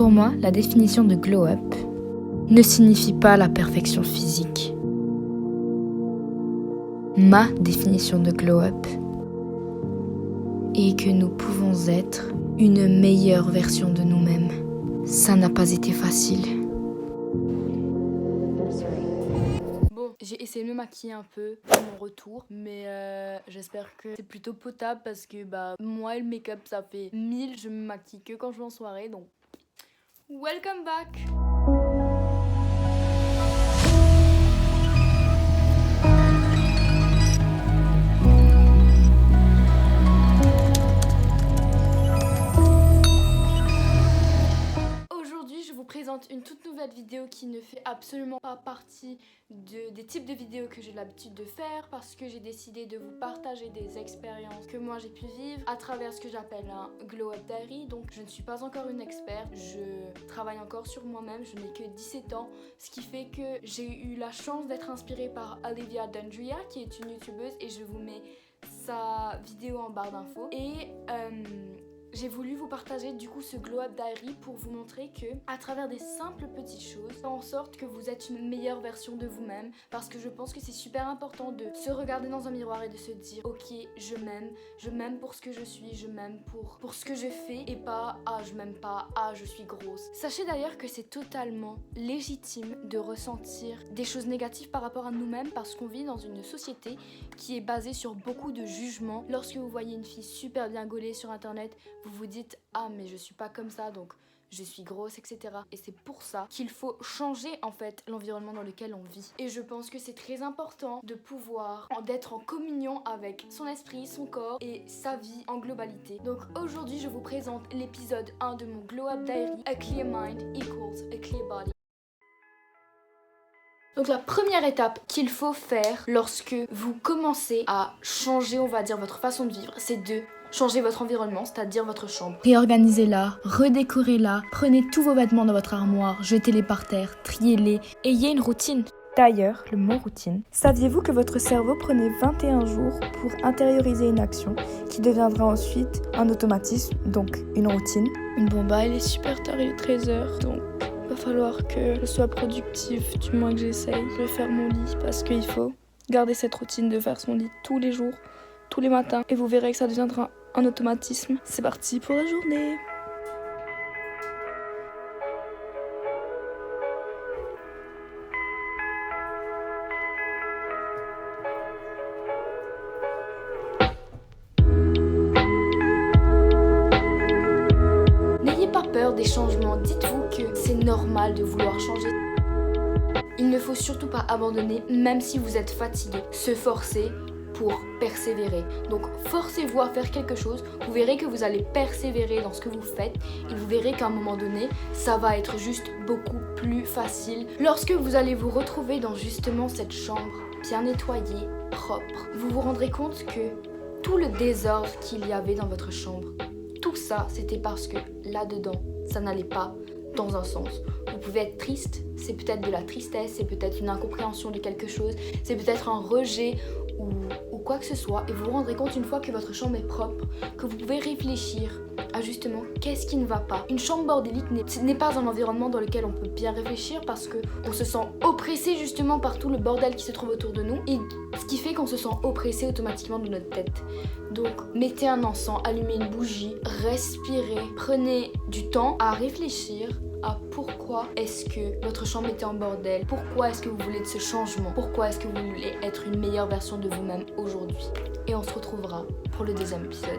Pour moi, la définition de glow up ne signifie pas la perfection physique. Ma définition de glow up est que nous pouvons être une meilleure version de nous-mêmes. Ça n'a pas été facile. Bon, j'ai essayé de me maquiller un peu pour mon retour, mais j'espère que c'est plutôt potable parce que moi et le make-up ça fait 1000, je me maquille que quand je vais en soirée, donc welcome back. Une toute nouvelle vidéo qui ne fait absolument pas partie des types de vidéos que j'ai l'habitude de faire, parce que j'ai décidé de vous partager des expériences que moi j'ai pu vivre à travers ce que j'appelle un glow up diary. Donc je ne suis pas encore une experte, je travaille encore sur moi-même, je n'ai que 17 ans, ce qui fait que j'ai eu la chance d'être inspirée par Olivia Dundria qui est une youtubeuse, et je vous mets sa vidéo en barre d'infos. Et j'ai voulu vous partager du coup ce glow up diary pour vous montrer que à travers des simples petites choses, faire en sorte que vous êtes une meilleure version de vous-même, parce que je pense que c'est super important de se regarder dans un miroir et de se dire ok, je m'aime pour ce que je suis, je m'aime pour ce que je fais, et pas ah je m'aime pas, ah je suis grosse. Sachez d'ailleurs que c'est totalement légitime de ressentir des choses négatives par rapport à nous-mêmes, parce qu'on vit dans une société qui est basée sur beaucoup de jugements. Lorsque vous voyez une fille super bien gaulée sur internet, vous vous dites ah mais je suis pas comme ça donc je suis grosse, etc. Et c'est pour ça qu'il faut changer en fait l'environnement dans lequel on vit. Et je pense que c'est très important de pouvoir d'être en communion avec son esprit, son corps et sa vie en globalité. Donc aujourd'hui je vous présente l'épisode 1 de mon glow up diary, A Clear Mind Equals a Clear Body. Donc la première étape qu'il faut faire lorsque vous commencez à changer, on va dire, votre façon de vivre, c'est de changer votre environnement, c'est-à-dire votre chambre. Réorganisez-la, redécorez-la, prenez tous vos vêtements dans votre armoire, jetez-les par terre, triez-les, ayez une routine. D'ailleurs, le mot routine, saviez-vous que votre cerveau prenait 21 jours pour intérioriser une action qui deviendra ensuite un automatisme, donc une routine? Bon il est super tard, il est 13h, donc il va falloir que je sois productive, du moins que j'essaye. Je vais faire mon lit parce qu'il faut garder cette routine de faire son lit tous les jours, tous les matins, et vous verrez que ça deviendra un automatisme. C'est parti pour la journée. N'ayez pas peur des changements, dites-vous que c'est normal de vouloir changer. Il ne faut surtout pas abandonner, même si vous êtes fatigué. Se forcer pour persévérer. Donc forcez-vous à faire quelque chose, vous verrez que vous allez persévérer dans ce que vous faites, et vous verrez qu'à un moment donné, ça va être juste beaucoup plus facile. Lorsque vous allez vous retrouver dans justement cette chambre bien nettoyée, propre, vous vous rendrez compte que tout le désordre qu'il y avait dans votre chambre, tout ça, c'était parce que là-dedans, ça n'allait pas dans un sens. Vous pouvez être triste, c'est peut-être de la tristesse, c'est peut-être une incompréhension de quelque chose, c'est peut-être un rejet ou quoi que ce soit, et vous vous rendrez compte une fois que votre chambre est propre, que vous pouvez réfléchir à justement qu'est-ce qui ne va pas. Une chambre bordélique n'est pas un environnement dans lequel on peut bien réfléchir, parce qu'on se sent oppressé justement par tout le bordel qui se trouve autour de nous, et ce qui fait qu'on se sent oppressé automatiquement de notre tête. Donc mettez un encens, allumez une bougie, respirez, prenez du temps à réfléchir à pourquoi est-ce que votre chambre était en bordel, pourquoi est-ce que vous voulez de ce changement, pourquoi est-ce que vous voulez être une meilleure version de vous-même aujourd'hui. Et on se retrouvera pour le deuxième épisode.